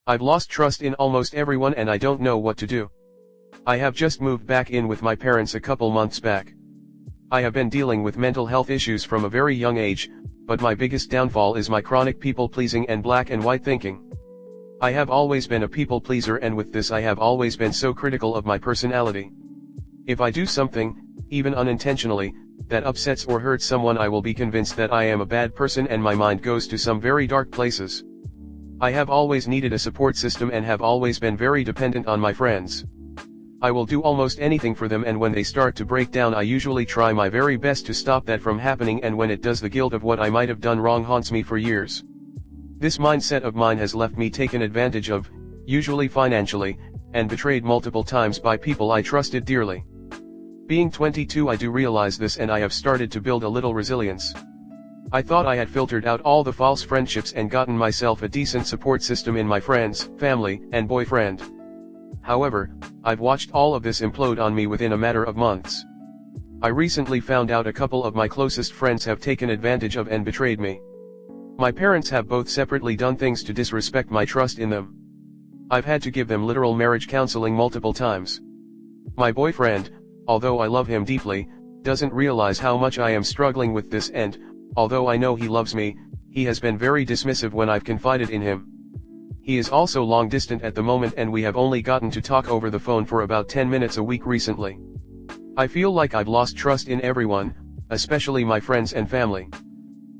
I've lost trust in almost everyone and I don't know what to do. I have just moved back in with my parents a couple months back. I have been dealing with mental health issues from a very young age, but my biggest downfall is my chronic people-pleasing and black and white thinking. I have always been a people pleaser, and with this I have always been so critical of my personality. If I do something, even unintentionally, that upsets or hurts someone, I will be convinced that I am a bad person and my mind goes to some very dark places. I have always needed a support system and have always been very dependent on my friends. I will do almost anything for them, and when they start to break down I usually try my very best to stop that from happening, and when it does the guilt of what I might have done wrong haunts me for years. This mindset of mine has left me taken advantage of, usually financially, and betrayed multiple times by people I trusted dearly. Being 22, I do realize this, and I have started to build a little resilience. I thought I had filtered out all the false friendships and gotten myself a decent support system in my friends, family, and boyfriend. However, I've watched all of this implode on me within a matter of months. I recently found out a couple of my closest friends have taken advantage of and betrayed me. My parents have both separately done things to disrespect my trust in them. I've had to give them literal marriage counseling multiple times. My boyfriend, although I love him deeply, doesn't realize how much I am struggling with this, and, although I know he loves me, he has been very dismissive when I've confided in him. He is also long distant at the moment, and we have only gotten to talk over the phone for about 10 minutes a week recently. I feel like I've lost trust in everyone, especially my friends and family.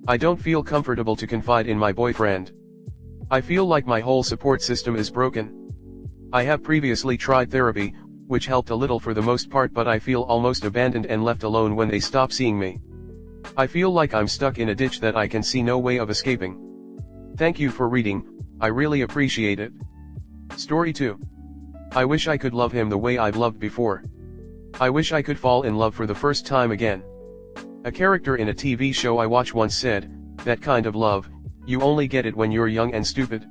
I don't feel comfortable to confide in my boyfriend. I feel like my whole support system is broken. I have previously tried therapy, which helped a little for the most part, but I feel almost abandoned and left alone when they stop seeing me. I feel like I'm stuck in a ditch that I can see no way of escaping. Thank you for reading, I really appreciate it. Story 2. I wish I could love him the way I've loved before. I wish I could fall in love for the first time again. A character in a TV show I watch once said, "That kind of love, you only get it when you're young and stupid."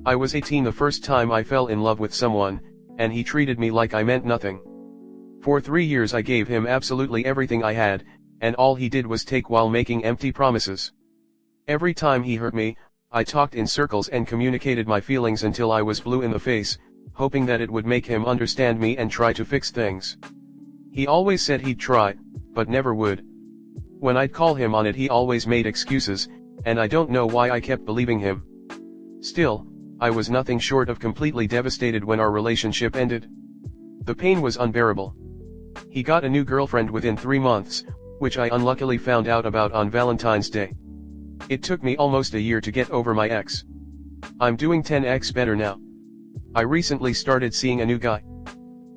I was 18 the first time I fell in love with someone, and he treated me like I meant nothing. For 3 years I gave him absolutely everything I had, and all he did was take while making empty promises. Every time he hurt me, I talked in circles and communicated my feelings until I was blue in the face, hoping that it would make him understand me and try to fix things. He always said he'd try, but never would. When I'd call him on it, he always made excuses, and I don't know why I kept believing him. Still, I was nothing short of completely devastated when our relationship ended. The pain was unbearable. He got a new girlfriend within 3 months, which I unluckily found out about on Valentine's Day. It took me almost a year to get over my ex. I'm doing 10x better now. I recently started seeing a new guy.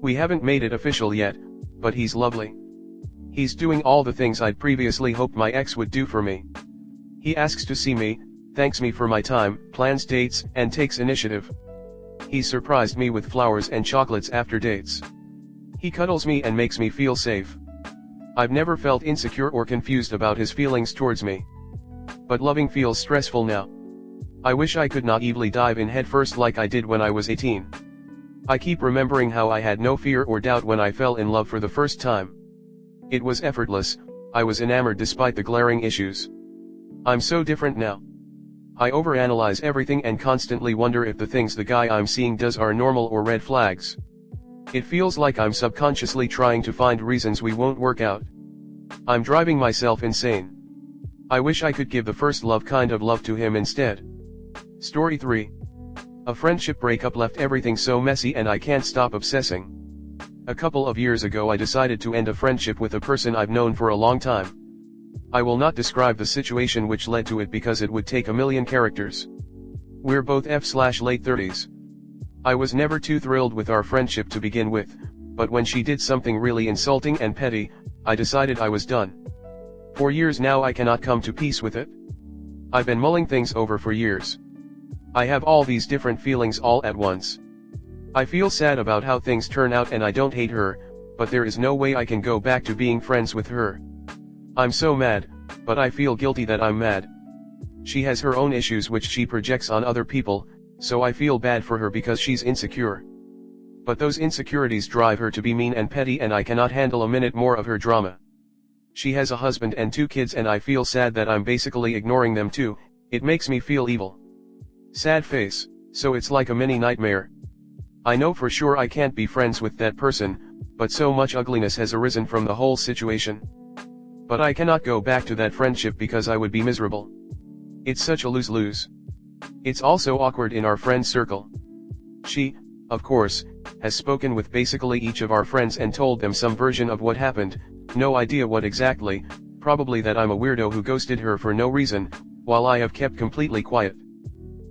We haven't made it official yet, but he's lovely. He's doing all the things I'd previously hoped my ex would do for me. He asks to see me, thanks me for my time, plans dates, and takes initiative. He surprised me with flowers and chocolates after dates. He cuddles me and makes me feel safe. I've never felt insecure or confused about his feelings towards me. But loving feels stressful now. I wish I could naively dive in headfirst like I did when I was 18. I keep remembering how I had no fear or doubt when I fell in love for the first time. It was effortless, I was enamored despite the glaring issues. I'm so different now. I overanalyze everything and constantly wonder if the things the guy I'm seeing does are normal or red flags. It feels like I'm subconsciously trying to find reasons we won't work out. I'm driving myself insane. I wish I could give the first love kind of love to him instead. Story 3. A friendship breakup left everything so messy and I can't stop obsessing. A couple of years ago I decided to end a friendship with a person I've known for a long time. I will not describe the situation which led to it because it would take a million characters. We're both late 30s. I was never too thrilled with our friendship to begin with, but when she did something really insulting and petty, I decided I was done. For years now I cannot come to peace with it. I've been mulling things over for years. I have all these different feelings all at once. I feel sad about how things turn out and I don't hate her, but there is no way I can go back to being friends with her. I'm so mad, but I feel guilty that I'm mad. She has her own issues which she projects on other people, so I feel bad for her because she's insecure. But those insecurities drive her to be mean and petty and I cannot handle a minute more of her drama. She has a husband and 2 kids and I feel sad that I'm basically ignoring them too. It makes me feel evil. Sad face, So it's like a mini nightmare. I know for sure I can't be friends with that person, but so much ugliness has arisen from the whole situation. But I cannot go back to that friendship because I would be miserable. It's such a lose-lose. It's also awkward in our friend circle. She, of course, has spoken with basically each of our friends and told them some version of what happened, no idea what exactly, probably that I'm a weirdo who ghosted her for no reason, while I have kept completely quiet.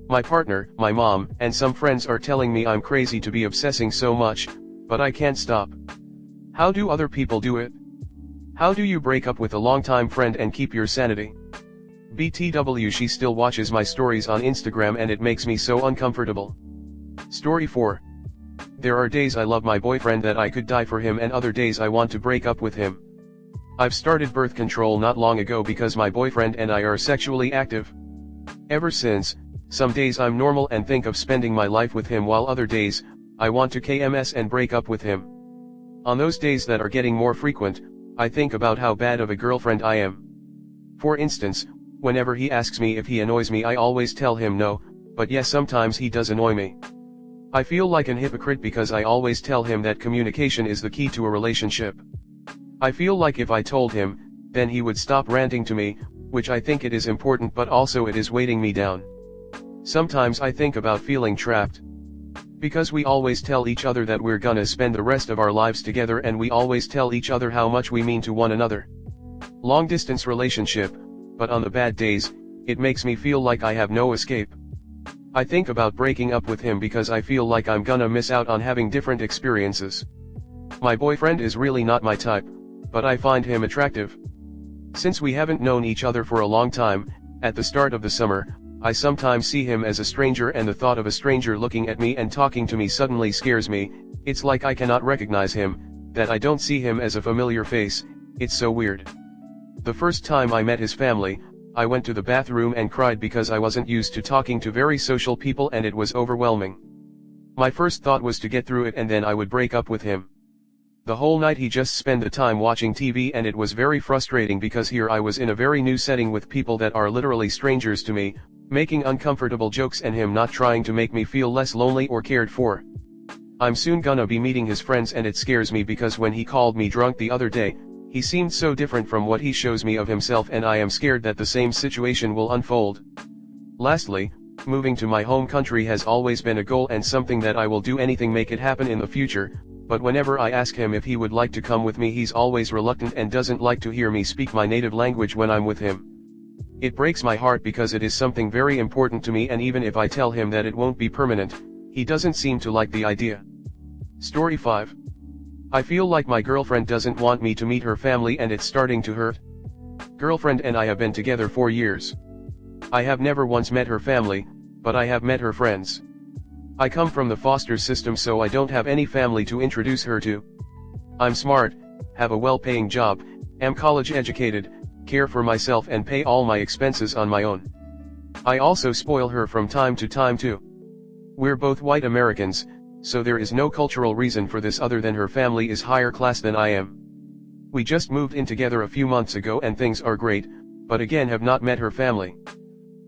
My partner, my mom, and some friends are telling me I'm crazy to be obsessing so much, but I can't stop. How do other people do it? How do you break up with a longtime friend and keep your sanity? BTW, she still watches my stories on Instagram and it makes me so uncomfortable. Story 4. There are days I love my boyfriend that I could die for him, and other days I want to break up with him. I've started birth control not long ago because my boyfriend and I are sexually active. Ever since, some days I'm normal and think of spending my life with him, while other days, I want to KMS and break up with him. On those days that are getting more frequent, I think about how bad of a girlfriend I am. For instance, whenever he asks me if he annoys me, I always tell him no, but yes, sometimes he does annoy me. I feel like an hypocrite because I always tell him that communication is the key to a relationship. I feel like if I told him, then he would stop ranting to me, which I think it is important, but also it is weighting me down. Sometimes I think about feeling trapped. Because we always tell each other that we're gonna spend the rest of our lives together, and we always tell each other how much we mean to one another. Long distance relationship, but on the bad days, it makes me feel like I have no escape. I think about breaking up with him because I feel like I'm gonna miss out on having different experiences. My boyfriend is really not my type, but I find him attractive. Since we haven't known each other for a long time, at the start of the summer, I sometimes see him as a stranger, and the thought of a stranger looking at me and talking to me suddenly scares me. It's like I cannot recognize him, that I don't see him as a familiar face. It's so weird. The first time I met his family, I went to the bathroom and cried because I wasn't used to talking to very social people and it was overwhelming. My first thought was to get through it and then I would break up with him. The whole night he just spent the time watching TV, and it was very frustrating because here I was in a very new setting with people that are literally strangers to me, making uncomfortable jokes, and him not trying to make me feel less lonely or cared for. I'm soon gonna be meeting his friends and it scares me because when he called me drunk the other day, he seemed so different from what he shows me of himself, and I am scared that the same situation will unfold. Lastly, moving to my home country has always been a goal and something that I will do anything make it happen in the future, but whenever I ask him if he would like to come with me, he's always reluctant and doesn't like to hear me speak my native language when I'm with him. It breaks my heart because it is something very important to me, and even if I tell him that it won't be permanent, he doesn't seem to like the idea. Story 5. I feel like my girlfriend doesn't want me to meet her family and it's starting to hurt. Girlfriend and I have been together 4 years. I have never once met her family, but I have met her friends. I come from the foster system, so I don't have any family to introduce her to. I'm smart, have a well-paying job, am college educated, care for myself and pay all my expenses on my own. I also spoil her from time to time too. We're both white Americans, so there is no cultural reason for this other than her family is higher class than I am. We just moved in together a few months ago and things are great, but again have not met her family.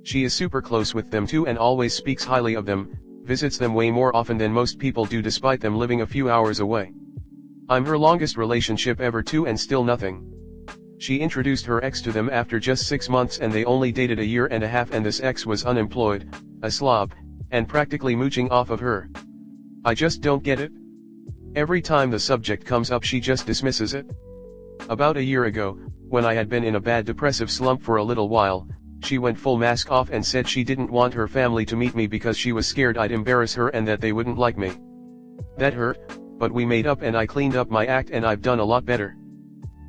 She is super close with them too and always speaks highly of them, visits them way more often than most people do despite them living a few hours away. I'm her longest relationship ever too, and still nothing. She introduced her ex to them after just 6 months and they only dated a year and a half, and this ex was unemployed, a slob, and practically mooching off of her. I just don't get it. Every time the subject comes up she just dismisses it. About a year ago, when I had been in a bad depressive slump for a little while, she went full mask off and said she didn't want her family to meet me because she was scared I'd embarrass her and that they wouldn't like me. That hurt, but we made up and I cleaned up my act and I've done a lot better.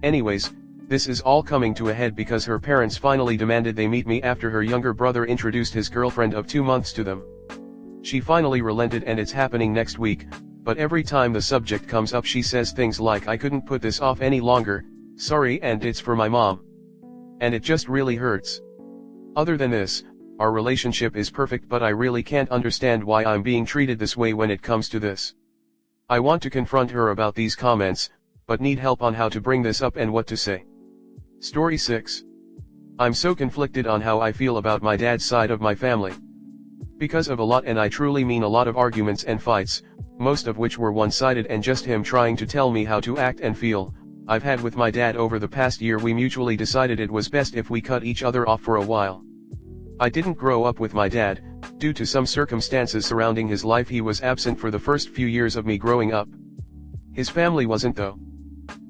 Anyways, this is all coming to a head because her parents finally demanded they meet me after her younger brother introduced his girlfriend of 2 months to them. She finally relented and it's happening next week, but every time the subject comes up she says things like I couldn't put this off any longer, sorry, and it's for my mom. And it just really hurts. Other than this, our relationship is perfect, but I really can't understand why I'm being treated this way when it comes to this. I want to confront her about these comments, but need help on how to bring this up and what to say. Story 6. I'm so conflicted on how I feel about my dad's side of my family. Because of a lot, and I truly mean a lot of arguments and fights, most of which were one-sided and just him trying to tell me how to act and feel, I've had with my dad over the past year, we mutually decided it was best if we cut each other off for a while. I didn't grow up with my dad. Due to some circumstances surrounding his life, he was absent for the first few years of me growing up. His family wasn't though.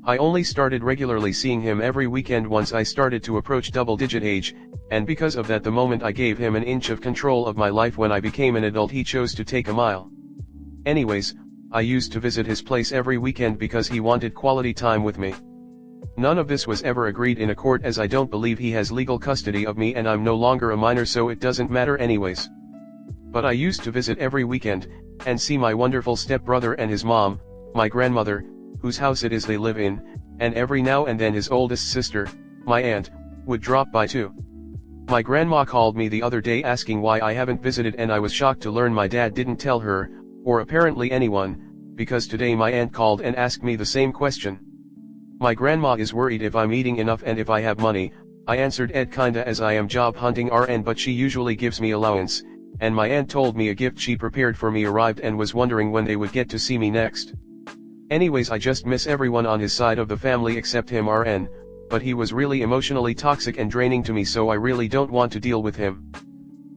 I only started regularly seeing him every weekend once I started to approach double-digit age, and because of that, the moment I gave him an inch of control of my life when I became an adult, he chose to take a mile. Anyways, I used to visit his place every weekend because he wanted quality time with me. None of this was ever agreed in a court, as I don't believe he has legal custody of me and I'm no longer a minor, so it doesn't matter anyways. But I used to visit every weekend, and see my wonderful stepbrother and his mom, my grandmother, whose house it is they live in, and every now and then his oldest sister, my aunt, would drop by too. My grandma called me the other day asking why I haven't visited, and I was shocked to learn my dad didn't tell her, or apparently anyone, because today my aunt called and asked me the same question. My grandma is worried if I'm eating enough and if I have money. I answered kinda, as I am job hunting RN, but she usually gives me allowance, and my aunt told me a gift she prepared for me arrived and was wondering when they would get to see me next. Anyways, I just miss everyone on his side of the family except him RN, but he was really emotionally toxic and draining to me, so I really don't want to deal with him.